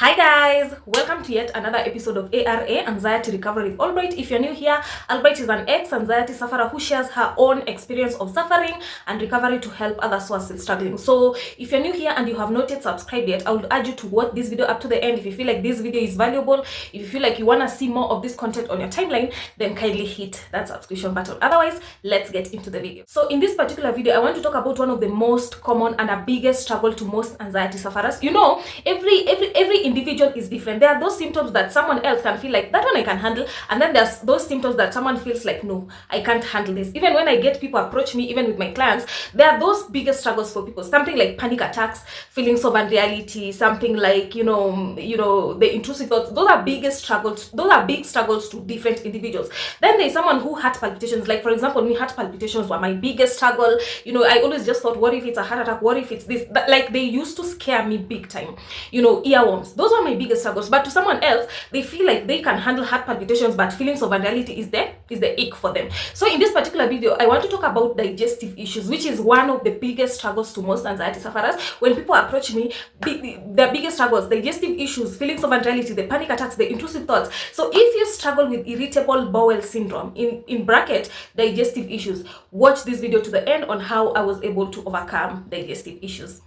Hi guys, welcome to yet another episode of ARA, Anxiety Recovery with Albright. If you're new here, Albright is an ex-anxiety sufferer who shares her own experience of suffering and recovery to help others who are still struggling. So if you're new here and you have not yet subscribed yet, I would urge you to watch this video up to the end. If you feel like this video is valuable, if you feel like you want to see more of this content on your timeline, then kindly hit that subscription button. Otherwise, let's get into the video. So in this particular video, I want to talk about one of the most common and the biggest struggle to most anxiety sufferers. You know, every individual is different. There are those symptoms that someone else can feel like that one I can handle, and then there's those symptoms that someone feels like, no, I can't handle this. Even when I get people approach me, even with my clients, there are those biggest struggles for people. Something like panic attacks, feelings of unreality, something like you know the intrusive thoughts. Those are biggest struggles. Those are big struggles to different individuals. Then there's someone who heart palpitations. Like for example, me, heart palpitations were my biggest struggle. You know, I always just thought, what if it's a heart attack? What if it's this? Like they used to scare me big time. You know, earworms. Those are my biggest struggles. But to someone else, they feel like they can handle heart palpitations, but feelings of unreality is the ache for them. So in this particular video, I want to talk about digestive issues, which is one of the biggest struggles to most anxiety sufferers. When people approach me, their biggest struggles, digestive issues, feelings of unreality, the panic attacks, the intrusive thoughts. So if you struggle with irritable bowel syndrome, in bracket, digestive issues, watch this video to the end on how I was able to overcome digestive issues.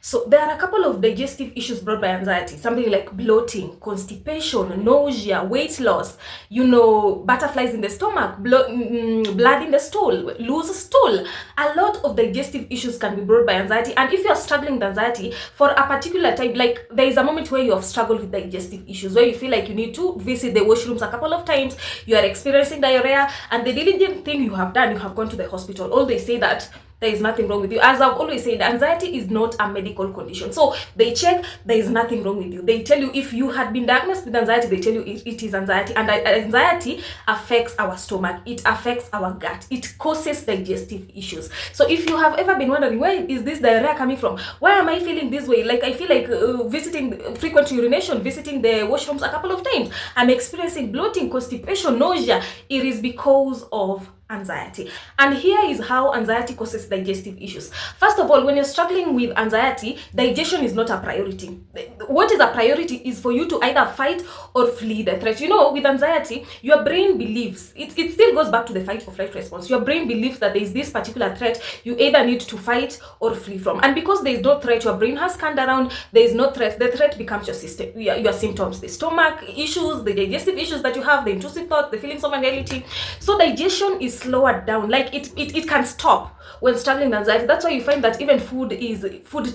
So there are a couple of digestive issues brought by anxiety, something like bloating, constipation, nausea, weight loss, you know, butterflies in the stomach, blood in the stool, loose stool. A lot of digestive issues can be brought by anxiety. And if you are struggling with anxiety for a particular type, like there is a moment where you have struggled with digestive issues, where you feel like you need to visit the washrooms a couple of times, you are experiencing diarrhea, and the diligent thing you have done, you have gone to the hospital. All they say that there is nothing wrong with you. As I've always said, anxiety is not a medical condition. So they check, there is nothing wrong with you. They tell you if you had been diagnosed with anxiety, they tell you it is anxiety. And anxiety affects our stomach. It affects our gut. It causes digestive issues. So if you have ever been wondering, where is this diarrhea coming from? Why am I feeling this way? Like I feel like visiting frequent urination, visiting the washrooms a couple of times. I'm experiencing bloating, constipation, nausea. It is because of anxiety. And here is how anxiety causes digestive issues. First of all, when you're struggling with anxiety, digestion is not a priority. What is a priority is for you to either fight or flee the threat. You know, with anxiety, your brain believes, it still goes back to the fight or flight response. Your brain believes that there is this particular threat you either need to fight or flee from. And because there is no threat, your brain has scanned around, there is no threat, the threat becomes your system, your symptoms, the stomach issues, the digestive issues that you have, the intrusive thoughts, the feelings of unreality. So digestion is slower down, like it can stop when struggling with anxiety. That's why you find that even food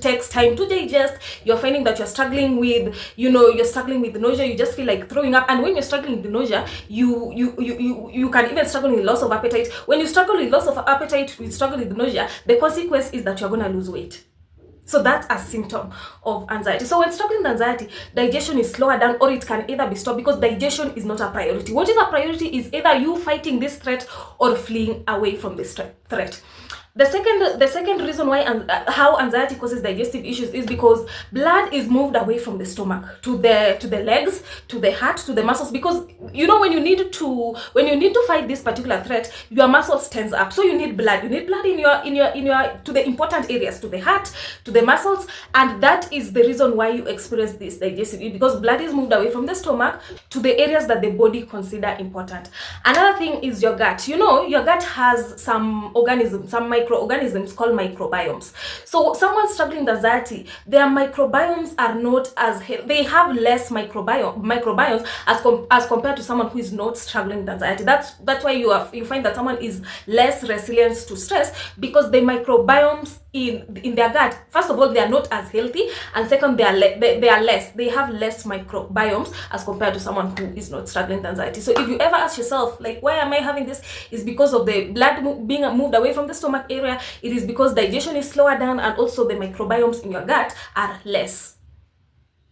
takes time to digest. You're finding that you're struggling with, you're struggling with nausea, you just feel like throwing up. And when you're struggling with nausea, you can even struggle with loss of appetite. When you struggle with loss of appetite, you struggle with nausea, the consequence is that you're going to lose weight. So that's a symptom of anxiety. So when struggling with anxiety, digestion is slower down, or it can either be stopped because digestion is not a priority. What is a priority is either you fighting this threat or fleeing away from this threat. The second reason why how anxiety causes digestive issues is because blood is moved away from the stomach to the legs, to the heart, to the muscles. Because when you need to fight this particular threat, your muscles tense up. So you need blood. You need blood in your to the important areas, to the heart, to the muscles, and that is the reason why you experience this digestive, because blood is moved away from the stomach to the areas that the body consider important. Another thing is your gut. Your gut has some organisms, some microorganisms called microbiomes. So someone struggling with anxiety, their microbiomes are not as they have less microbiomes as compared to someone who is not struggling with anxiety. That's why you find that someone is less resilient to stress, because the microbiomes in their gut, first of all, they are not as healthy, and second, they have less microbiomes as compared to someone who is not struggling with anxiety. So if you ever ask yourself, like, why am I having this, is because of the blood being moved away from the stomach area. It is because digestion is slower down, and also the microbiomes in your gut are less.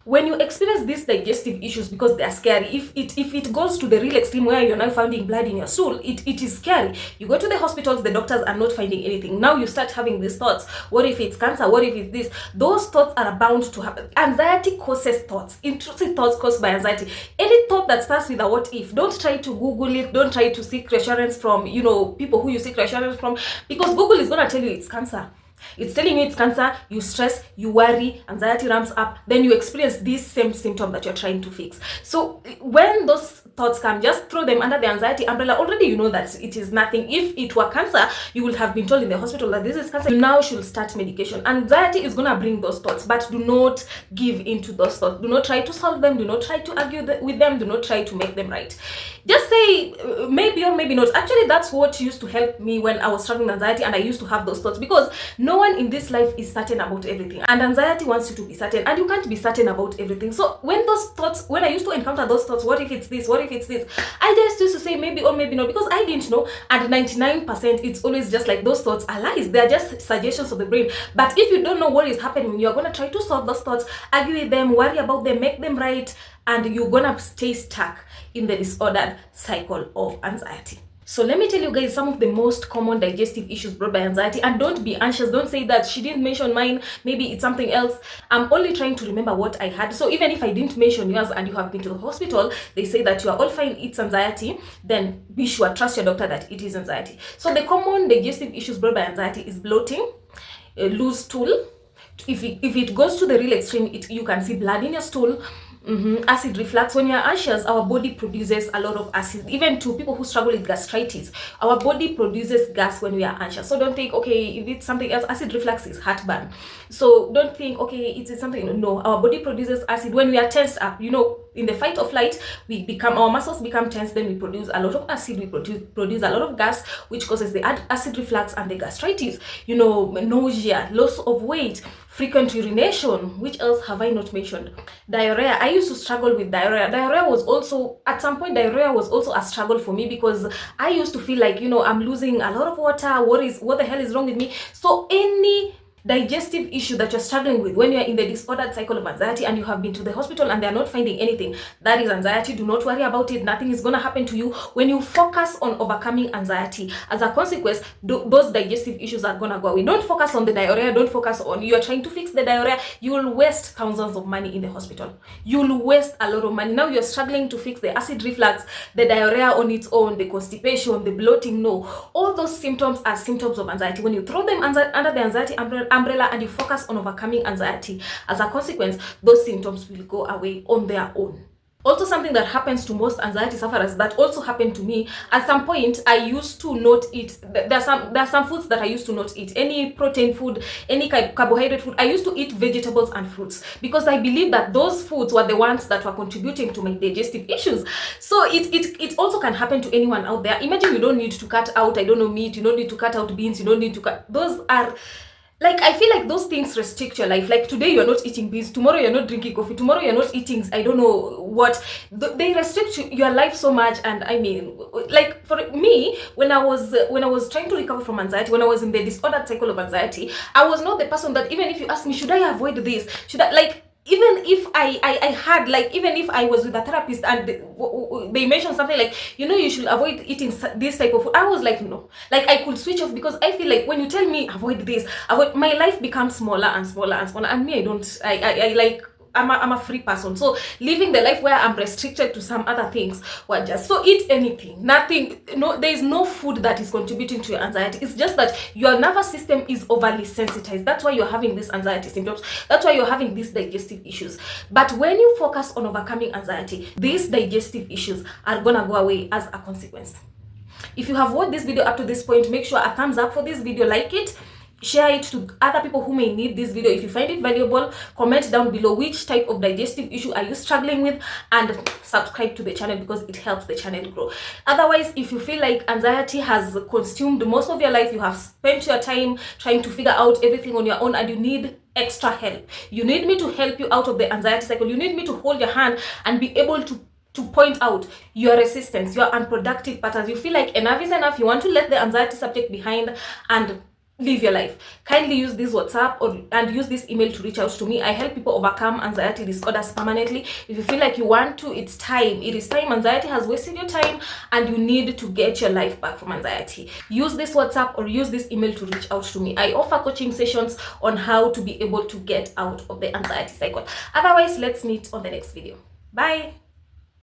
When you experience these digestive issues, because they are scary, if it goes to the real extreme where you're now finding blood in your stool, it is scary. You go to the hospitals, the doctors are not finding anything. Now you start having these thoughts. What if it's cancer? What if it's this? Those thoughts are bound to happen. Anxiety causes thoughts. Intrusive thoughts caused by anxiety. Any thought that starts with a what if, don't try to Google it. Don't try to seek reassurance from, people who you seek reassurance from, because Google is going to tell you it's cancer. It's telling you it's cancer, you stress, you worry, anxiety ramps up, then you experience this same symptom that you're trying to fix. So when those thoughts come, just throw them under the anxiety umbrella. Already you know that it is nothing. If it were cancer, you would have been told in the hospital that this is cancer. You now should start medication. Anxiety is going to bring those thoughts, but do not give into those thoughts. Do not try to solve them. Do not try to argue with them. Do not try to make them right. Just say maybe or maybe not. Actually, that's what used to help me when I was struggling with anxiety and I used to have those thoughts, because no one in this life is certain about everything, and anxiety wants you to be certain, and you can't be certain about everything. So when I used to encounter those thoughts, what if it's this, what if it's this, I just used to say maybe or maybe not, because I didn't know. And 99% it's always just like those thoughts are lies. They're just suggestions of the brain. But if you don't know what is happening, you're gonna try to solve those thoughts, argue with them, worry about them, make them right, and you're gonna stay stuck in the disordered cycle of anxiety. So let me tell you guys some of the most common digestive issues brought by anxiety. And don't be anxious. Don't say that she didn't mention mine, maybe it's something else. I'm only trying to remember what I had. So even if I didn't mention yours and you have been to the hospital, they say that you are all fine, it's anxiety, then be sure, trust your doctor that it is anxiety. So the common digestive issues brought by anxiety is bloating, loose stool. If it goes to the real extreme, you can see blood in your stool. Acid reflux. When you're anxious, our body produces a lot of acid. Even to people who struggle with gastritis, our body produces gas when we are anxious. So don't think, okay, if it's something else. Acid reflux is heartburn. So don't think, okay, it's something. No, our body produces acid when we are tensed up. You know, in the fight or flight, our muscles become tense. Then we produce a lot of acid. We produce a lot of gas, which causes the acid reflux and the gastritis. You know, nausea, loss of weight, frequent urination. Which else have I not mentioned? Diarrhea. I used to struggle with diarrhea. Diarrhea was also a struggle for me, because I used to feel like, you know, I'm losing a lot of water. What the hell is wrong with me? So any digestive issue that you're struggling with when you're in the disordered cycle of anxiety and you have been to the hospital and they're not finding anything, that is anxiety. Do not worry about it. Nothing is going to happen to you. When you focus on overcoming anxiety, as a consequence, those digestive issues are going to go away. Don't focus on the diarrhea. Don't focus on you're trying to fix the diarrhea. You will waste thousands of money in the hospital. You'll waste a lot of money. Now you're struggling to fix the acid reflux, the diarrhea on its own, the constipation, the bloating. No, all those symptoms are symptoms of anxiety. When you throw them under the anxiety umbrella and you focus on overcoming anxiety, as a consequence, those symptoms will go away on their own. Also, something that happens to most anxiety sufferers, that also happened to me. At some point, I used to not eat. There are some foods that I used to not eat. Any protein food, any carbohydrate food. I used to eat vegetables and fruits, because I believe that those foods were the ones that were contributing to my digestive issues. So it also can happen to anyone out there. Imagine you don't need to cut out, I don't know, meat. You don't need to cut out beans. You don't need to cut. Those are, like, I feel like those things restrict your life. Like today you're not eating beans, tomorrow you're not drinking coffee, tomorrow you're not eating I don't know what. They restrict your life so much. And I mean, like for me, when I was trying to recover from anxiety, when I was in the disordered cycle of anxiety, I was not the person that, even if you ask me, should I avoid this, should I, like, even if I had, like, even if I was with a therapist and they mentioned something like, you know, you should avoid eating this type of food, I was like, no. Like, I could switch off, because I feel like when you tell me avoid this, my life becomes smaller and smaller and smaller. And me, I'm a free person. So living the life where I'm restricted to some other things, or just so eat anything, nothing, no, there is no food that is contributing to your anxiety. It's just that your nervous system is overly sensitized. That's why you're having these anxiety symptoms. That's why you're having these digestive issues. But when you focus on overcoming anxiety, these digestive issues are gonna go away as a consequence. If you have watched this video up to this point, make sure a thumbs up for this video, like it, share it to other people who may need this video. If you find it valuable, comment down below which type of digestive issue are you struggling with, and subscribe to the channel, because it helps the channel grow. Otherwise, if you feel like anxiety has consumed most of your life, you have spent your time trying to figure out everything on your own, and you need extra help, you need me to help you out of the anxiety cycle, you need me to hold your hand and be able to point out your resistance, your unproductive patterns, you feel like enough is enough, you want to let the anxiety subject behind and live your life, kindly use this WhatsApp and use this email to reach out to me. I help people overcome anxiety disorders permanently. If you feel like you want to, it's time. It is time. Anxiety has wasted your time and you need to get your life back from anxiety. Use this WhatsApp or use this email to reach out to me. I offer coaching sessions on how to be able to get out of the anxiety cycle. Otherwise, let's meet on the next video. Bye.